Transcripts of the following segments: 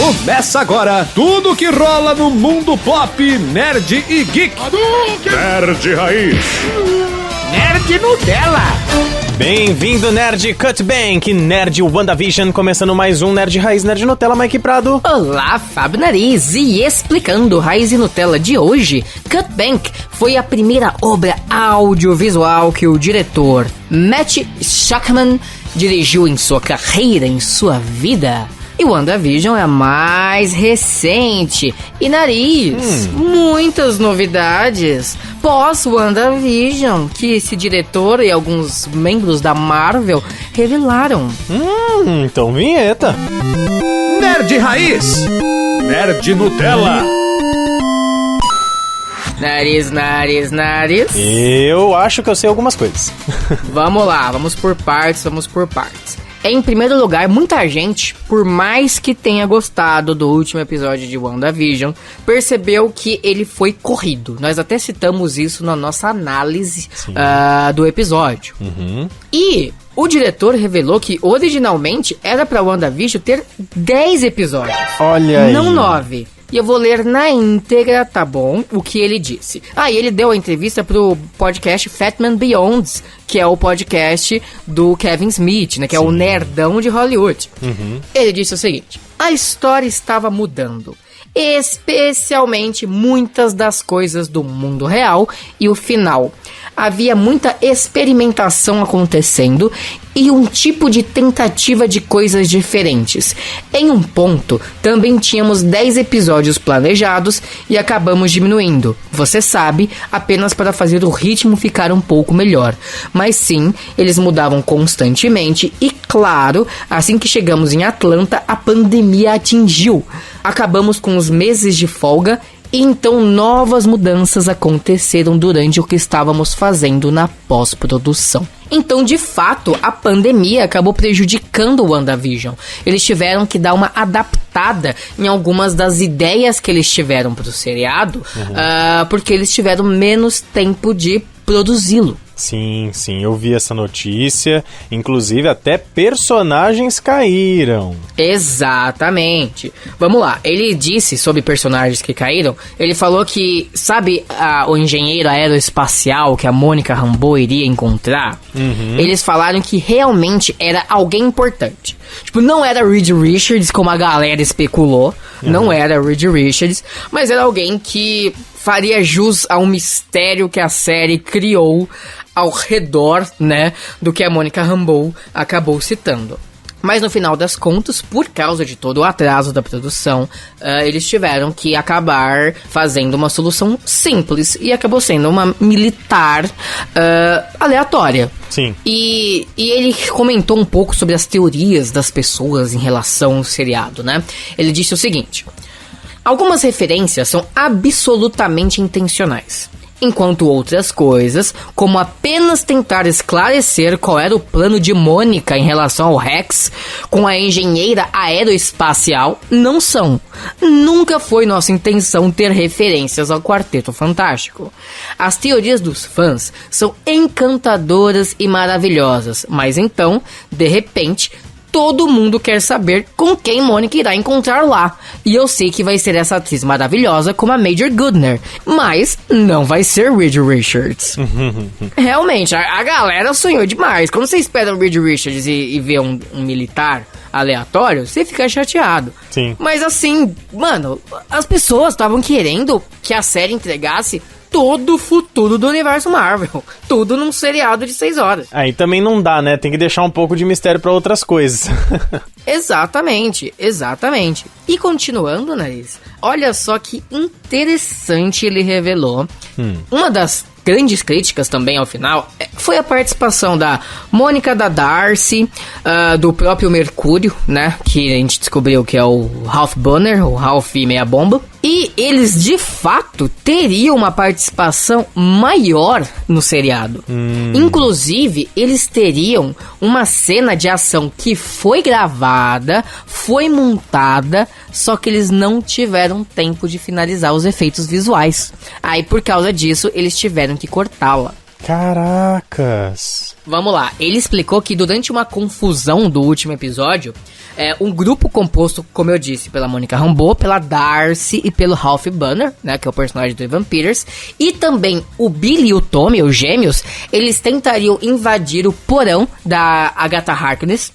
Começa agora tudo que rola no mundo pop, nerd e geek. Nerd Raiz. Nerd Nutella. Bem-vindo, Nerd Cutbank, Nerd WandaVision, começando mais um Nerd Raiz, Nerd Nutella, Mike Prado. Olá, Fábio Nariz, e explicando Raiz e Nutella de hoje, Cutbank foi a primeira obra audiovisual que o diretor Matt Shakman dirigiu em sua carreira, em sua vida. E WandaVision é a mais recente. E Nariz, muitas novidades pós-WandaVision que esse diretor e alguns membros da Marvel revelaram. Então vinheta. Nerd Raiz. Nerd Nutella. Nariz. Eu acho que eu sei algumas coisas. Vamos lá, vamos por partes. Em primeiro lugar, muita gente, por mais que tenha gostado do último episódio de WandaVision, percebeu que ele foi corrido. Nós até citamos isso na nossa análise do episódio. E o diretor revelou que originalmente era pra WandaVision ter 10 episódios. Olha aí. Não 9. E eu vou ler na íntegra, tá bom? O que ele disse. E ele deu a entrevista pro podcast Fatman Beyond, que é o podcast do Kevin Smith, né? Que é o nerdão de Hollywood. Ele disse o seguinte: a história estava mudando, especialmente muitas das coisas do mundo real e o final. Havia muita experimentação acontecendo e um tipo de tentativa de coisas diferentes. Em um ponto, também tínhamos 10 episódios planejados e acabamos diminuindo. Você sabe, apenas para fazer o ritmo ficar um pouco melhor. Mas sim, eles mudavam constantemente e, claro, assim que chegamos em Atlanta, a pandemia atingiu. Acabamos com os meses de folga. E então novas mudanças aconteceram durante o que estávamos fazendo na pós-produção. Então, de fato, a pandemia acabou prejudicando o WandaVision. Eles tiveram que dar uma adaptada em algumas das ideias que eles tiveram para o seriado, porque eles tiveram menos tempo de produzi-lo. Sim, eu vi essa notícia. Inclusive, até personagens caíram. Exatamente. Vamos lá. Ele disse sobre personagens que caíram. Ele falou que, sabe, o engenheiro aeroespacial que a Mônica Rambeau iria encontrar? Eles falaram que realmente era alguém importante. Tipo, não era Reed Richards, como a galera especulou. Não era Reed Richards. Mas era alguém que faria jus a um mistério que a série criou ao redor, né, do que a Mônica Rambeau acabou citando. Mas no final das contas, por causa de todo o atraso da produção, eles tiveram que acabar fazendo uma solução simples. E acabou sendo uma militar aleatória. Sim. E ele comentou um pouco sobre as teorias das pessoas em relação ao seriado, né? Ele disse o seguinte: algumas referências são absolutamente intencionais, enquanto outras coisas, como apenas tentar esclarecer qual era o plano de Mônica em relação ao Rex com a engenheira aeroespacial, não são. Nunca foi nossa intenção ter referências ao Quarteto Fantástico. As teorias dos fãs são encantadoras e maravilhosas, mas então, de repente, todo mundo quer saber com quem Mônica irá encontrar lá. E eu sei que vai ser essa atriz maravilhosa como a Major Goodner, mas não vai ser Reed Richards. Realmente, a galera sonhou demais. Quando você espera o Reed Richards e vê um militar aleatório, você fica chateado. Sim. Mas assim, mano, as pessoas estavam querendo que a série entregasse todo o futuro do universo Marvel. Tudo num seriado de 6 horas. Aí também não dá, né? Tem que deixar um pouco de mistério pra outras coisas. Exatamente. E continuando, Nariz, olha só que interessante ele revelou. Uma das grandes críticas também ao final foi a participação da Mônica, da Darcy, do próprio Mercúrio, né? Que a gente descobriu que é o Ralph Bonner, o Ralph meia bomba. E eles, de fato, teriam uma participação maior no seriado. Inclusive, eles teriam uma cena de ação que foi gravada, foi montada, só que eles não tiveram tempo de finalizar os efeitos visuais. Aí, por causa disso, eles tiveram que cortá-la. Caracas. Vamos lá, ele explicou que durante uma confusão do último episódio, um grupo composto, como eu disse, pela Monica Rambeau, pela Darcy e pelo Ralph Banner, né, que é o personagem do Evan Peters, e também o Billy e o Tommy, os gêmeos, eles tentariam invadir o porão da Agatha Harkness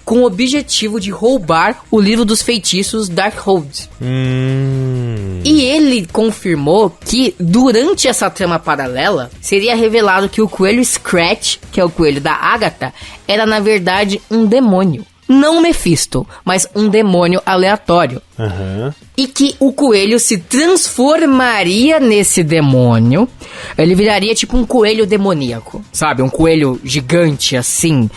com o objetivo de roubar o livro dos feitiços Darkhold. E ele confirmou que durante essa trama paralela, seria revelado que o coelho Scratch, que é o coelho da Agatha, era na verdade um demônio. Não Mephisto, mas um demônio aleatório. E que o coelho se transformaria nesse demônio. Ele viraria tipo um coelho demoníaco, sabe? Um coelho gigante assim.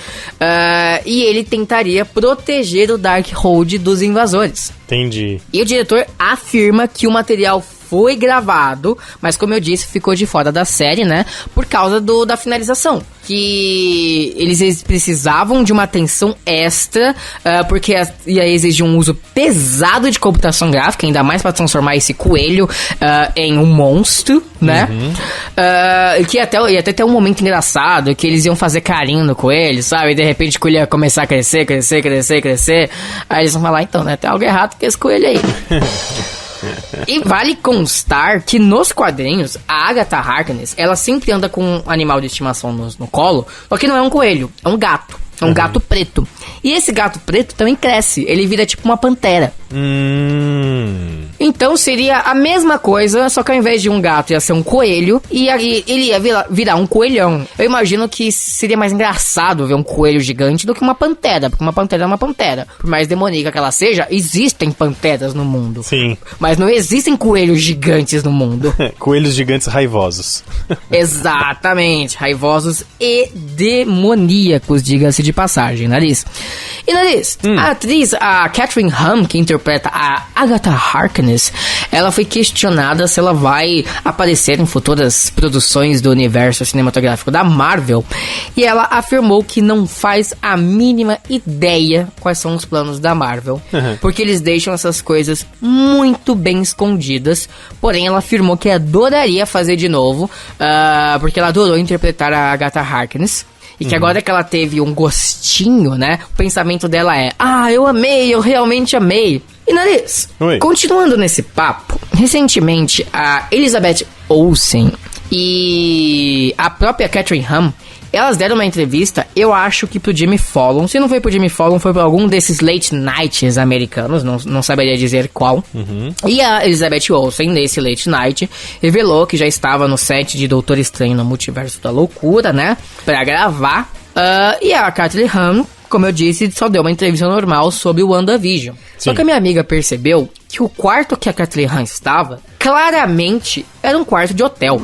E ele tentaria proteger o Darkhold dos invasores. Entendi. E o diretor afirma que o material foi gravado, mas como eu disse, ficou de fora da série, né? Por causa da finalização. Que eles precisavam de uma atenção extra, porque ia exigir um uso pesado de computação gráfica, ainda mais para transformar esse coelho em um monstro, né? Que ia até ter um momento engraçado, que eles iam fazer carinho no coelho, sabe? E de repente o coelho ia começar a crescer. Aí eles vão falar, então, né? Tem algo errado com esse coelho aí. E vale constar que nos quadrinhos, a Agatha Harkness, ela sempre anda com um animal de estimação no colo, só que não é um coelho, é um gato. É um gato preto. E esse gato preto também cresce. Ele vira tipo uma pantera. Então seria a mesma coisa, só que ao invés de um gato ia ser um coelho. E aí ele ia virar um coelhão. Eu imagino que seria mais engraçado ver um coelho gigante do que uma pantera. Porque uma pantera é uma pantera. Por mais demoníaca que ela seja, existem panteras no mundo. Sim. Mas não existem coelhos gigantes no mundo. Coelhos gigantes raivosos. Exatamente. Raivosos e demoníacos, diga-se de passagem, Nariz. E Nariz, a atriz, a Catherine Hahn, que interpreta a Agatha Harkness, ela foi questionada se ela vai aparecer em futuras produções do universo cinematográfico da Marvel, e ela afirmou que não faz a mínima ideia quais são os planos da Marvel, porque eles deixam essas coisas muito bem escondidas, porém ela afirmou que adoraria fazer de novo, porque ela adorou interpretar a Agatha Harkness. E que agora que ela teve um gostinho, né? O pensamento dela é: eu amei, eu realmente amei. E Nariz, continuando nesse papo, recentemente a Elizabeth Olsen e a própria Catherine Hahn, elas deram uma entrevista, eu acho que pro Jimmy Fallon. Se não foi pro Jimmy Fallon, foi pra algum desses late nights americanos, não saberia dizer qual. E a Elizabeth Olsen, nesse late night, revelou que já estava no set de Doutor Estranho no Multiverso da Loucura, né? Pra gravar. E a Catherine Hahn, como eu disse, só deu uma entrevista normal sobre o WandaVision. Só que a minha amiga percebeu que o quarto que a Catherine Hahn estava, claramente, era um quarto de hotel.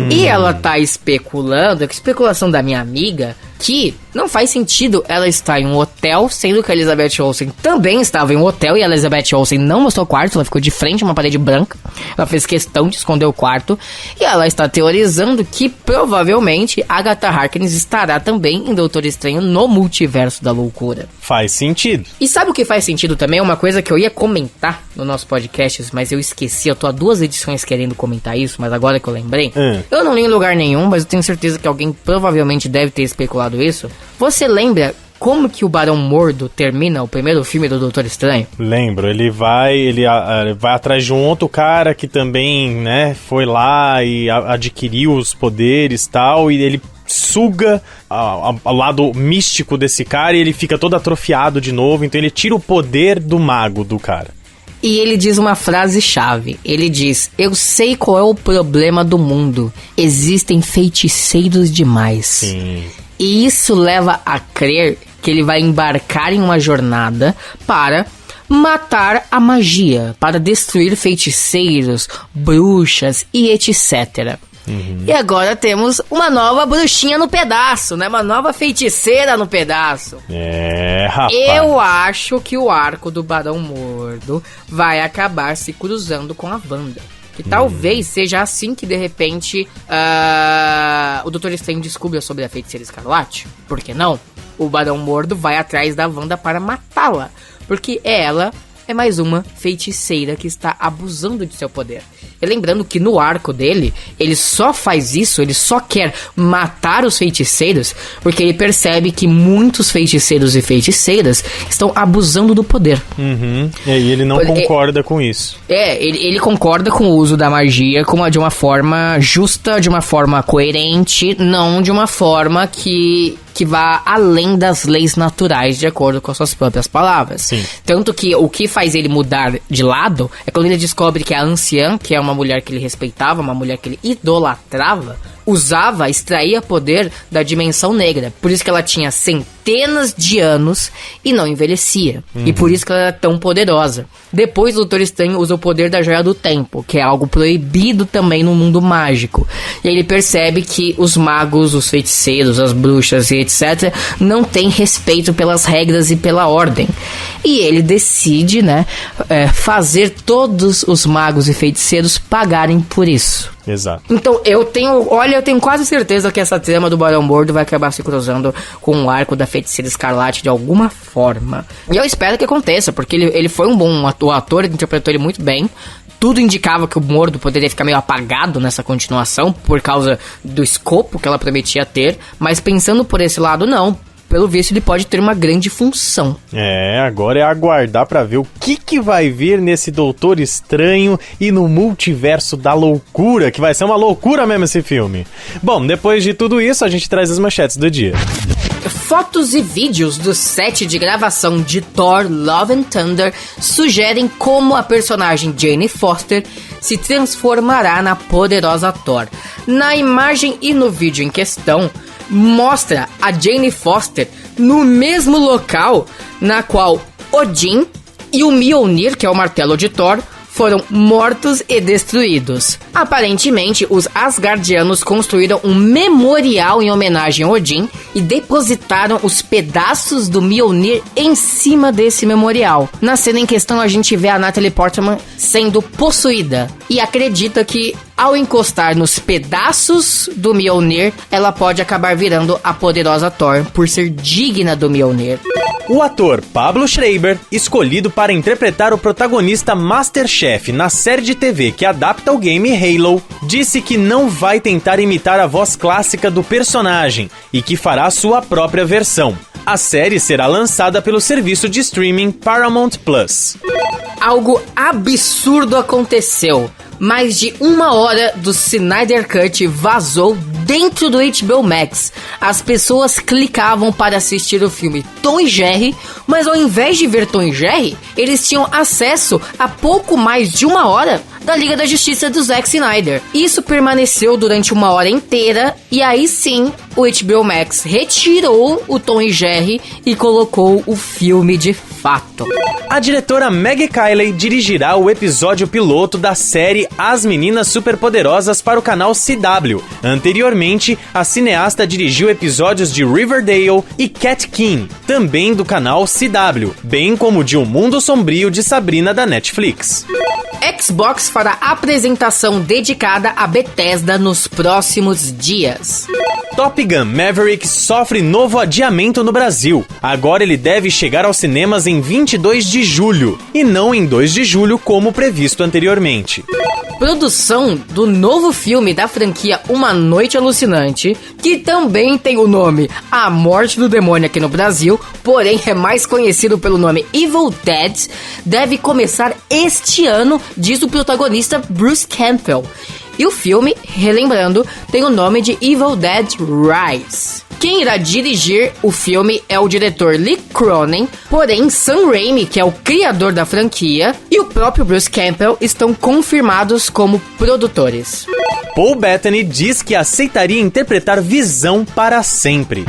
E ela tá especulando, a especulação da minha amiga, que não faz sentido ela estar em um hotel, sendo que a Elizabeth Olsen também estava em um hotel, e a Elizabeth Olsen não mostrou o quarto, ela ficou de frente a uma parede branca, ela fez questão de esconder o quarto, e ela está teorizando que provavelmente Agatha Harkness estará também em Doutor Estranho no Multiverso da Loucura. Faz sentido. E sabe o que faz sentido também? Uma coisa que eu ia comentar no nosso podcast, mas eu esqueci, eu tô há 2 edições querendo comentar isso, mas agora que eu lembrei, eu não li em lugar nenhum, mas eu tenho certeza que alguém provavelmente deve ter especulado isso. Você lembra como que o Barão Mordo termina o primeiro filme do Doutor Estranho? Lembro, ele vai atrás de um outro cara que também, né, foi lá e adquiriu os poderes e tal, e ele suga ao lado místico desse cara e ele fica todo atrofiado de novo, então ele tira o poder do mago do cara. E ele diz uma frase-chave. Ele diz: eu sei qual é o problema do mundo. Existem feiticeiros demais. Sim. E isso leva a crer que ele vai embarcar em uma jornada para matar a magia, para destruir feiticeiros, bruxas e etc. E agora temos uma nova bruxinha no pedaço, né? Uma nova feiticeira no pedaço. Rapaz. Eu acho que o arco do Barão Mordo vai acabar se cruzando com a Wanda. Que talvez seja assim que, de repente, o Doutor Estranho descubra sobre a Feiticeira Escarlate. Por que não? O Barão Mordo vai atrás da Wanda para matá-la. Porque é ela é mais uma feiticeira que está abusando de seu poder. E lembrando que no arco dele, ele só faz isso, ele só quer matar os feiticeiros, porque ele percebe que muitos feiticeiros e feiticeiras estão abusando do poder. E aí ele não concorda com isso. Ele concorda com o uso da magia de uma forma justa, de uma forma coerente, não de uma forma que vá além das leis naturais, de acordo com as suas próprias palavras. Sim. Tanto que o que faz ele mudar de lado é quando ele descobre que a anciã, que é uma mulher que ele respeitava, uma mulher que ele idolatrava, extraía poder da dimensão negra. Por isso que ela tinha centenas de anos e não envelhecia. E por isso que ela era tão poderosa. Depois o Doutor Estranho usa o poder da Joia do Tempo, que é algo proibido também no mundo mágico. E aí ele percebe que os magos, os feiticeiros, as bruxas e etc. não têm respeito pelas regras e pela ordem. E ele decide, fazer todos os magos e feiticeiros pagarem por isso. Exato. Então, eu tenho quase certeza que essa trama do Barão Mordo vai acabar se cruzando com o arco da Feiticeira Escarlate de alguma forma. E eu espero que aconteça, porque ele foi um bom ator, ele interpretou ele muito bem. Tudo indicava que o Mordo poderia ficar meio apagado nessa continuação, por causa do escopo que ela prometia ter. Mas pensando por esse lado, não. Pelo visto, ele pode ter uma grande função. Agora é aguardar pra ver o que vai vir nesse Doutor Estranho e no multiverso da loucura, que vai ser uma loucura mesmo esse filme. Bom, depois de tudo isso, a gente traz as manchetes do dia. Fotos e vídeos do set de gravação de Thor Love and Thunder sugerem como a personagem Jane Foster se transformará na poderosa Thor. Na imagem e no vídeo em questão, mostra a Jane Foster no mesmo local na qual Odin e o Mjolnir, que é o martelo de Thor, foram mortos e destruídos. Aparentemente, os Asgardianos construíram um memorial em homenagem a Odin e depositaram os pedaços do Mjolnir em cima desse memorial. Na cena em questão, a gente vê a Natalie Portman sendo possuída e acredita que, ao encostar nos pedaços do Mjolnir, ela pode acabar virando a poderosa Thor por ser digna do Mjolnir. O ator Pablo Schreiber, escolhido para interpretar o protagonista Master Chief na série de TV que adapta o game Halo, disse que não vai tentar imitar a voz clássica do personagem e que fará sua própria versão. A série será lançada pelo serviço de streaming Paramount+. Algo absurdo aconteceu. Mais de 1 hora do Snyder Cut vazou dentro do HBO Max. As pessoas clicavam para assistir o filme Tom e Jerry, mas ao invés de ver Tom e Jerry, eles tinham acesso a pouco mais de 1 hora da Liga da Justiça do Zack Snyder. Isso permaneceu durante 1 hora inteira e aí sim o HBO Max retirou o Tom e Jerry e colocou o filme de fato. A diretora Maggie Kiley dirigirá o episódio piloto da série As Meninas Superpoderosas para o canal CW. Anteriormente, a cineasta dirigiu episódios de Riverdale e Cat King, também do canal CW, bem como de O Mundo Sombrio de Sabrina da Netflix. Xbox fará apresentação dedicada a Bethesda nos próximos dias. Top Gun Maverick sofre novo adiamento no Brasil. Agora ele deve chegar aos cinemas em 22 de julho, e não em 2 de julho como previsto anteriormente. Produção do novo filme da franquia Uma Noite Alucinante, que também tem o nome A Morte do Demônio aqui no Brasil, porém é mais conhecido pelo nome Evil Dead, deve começar este ano, diz o protagonista Bruce Campbell. E o filme, relembrando, tem o nome de Evil Dead Rise. Quem irá dirigir o filme é o diretor Lee Cronin, porém Sam Raimi, que é o criador da franquia, e o próprio Bruce Campbell estão confirmados como produtores. Paul Bettany diz que aceitaria interpretar Visão para sempre.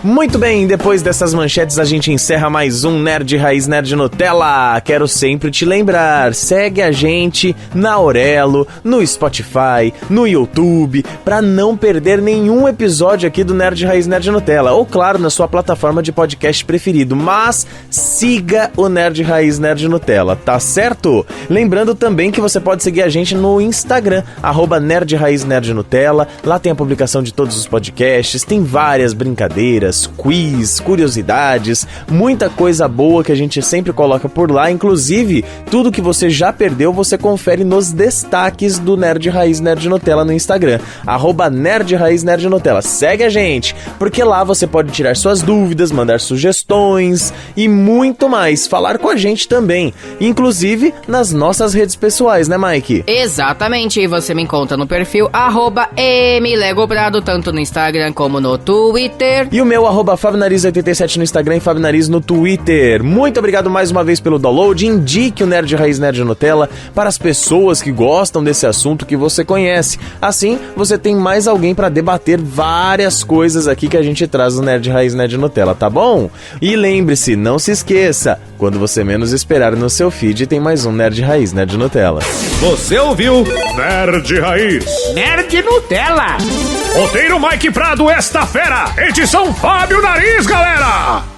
Muito bem, depois dessas manchetes a gente encerra mais um Nerd Raiz Nerd Nutella. Quero sempre te lembrar, segue a gente na Aurelo, no Spotify, no YouTube, pra não perder nenhum episódio aqui do Nerd Raiz Nerd Nutella. Ou claro, na sua plataforma de podcast preferido, mas siga o Nerd Raiz Nerd Nutella, tá certo? Lembrando também que você pode seguir a gente no Instagram, @Nerd Raiz Nerd Nutella. Lá tem a publicação de todos os podcasts, tem várias brincadeiras, brincadeiras, quiz, curiosidades, muita coisa boa que a gente sempre coloca por lá. Inclusive, tudo que você já perdeu, você confere nos destaques do Nerd Raiz Nerd Nutella no Instagram, @Nerd Raiz Nerd Nutella. Segue a gente, porque lá você pode tirar suas dúvidas, mandar sugestões e muito mais, falar com a gente também, inclusive nas nossas redes pessoais, né, Mike? Exatamente, e você me encontra no perfil @mlegobrado, tanto no Instagram como no Twitter. E o meu @FabioNariz87 no Instagram e FabioNariz no Twitter. Muito obrigado mais uma vez pelo download. Indique o Nerd Raiz Nerd Nutella para as pessoas que gostam desse assunto que você conhece. Assim, você tem mais alguém para debater várias coisas aqui que a gente traz no Nerd Raiz Nerd Nutella, tá bom? E lembre-se, não se esqueça, quando você menos esperar no seu feed, tem mais um Nerd Raiz Nerd Nutella. Você ouviu Nerd Raiz Nerd Nutella. Roteiro Mike Prado, esta fera. Edição Fábio Nariz, galera.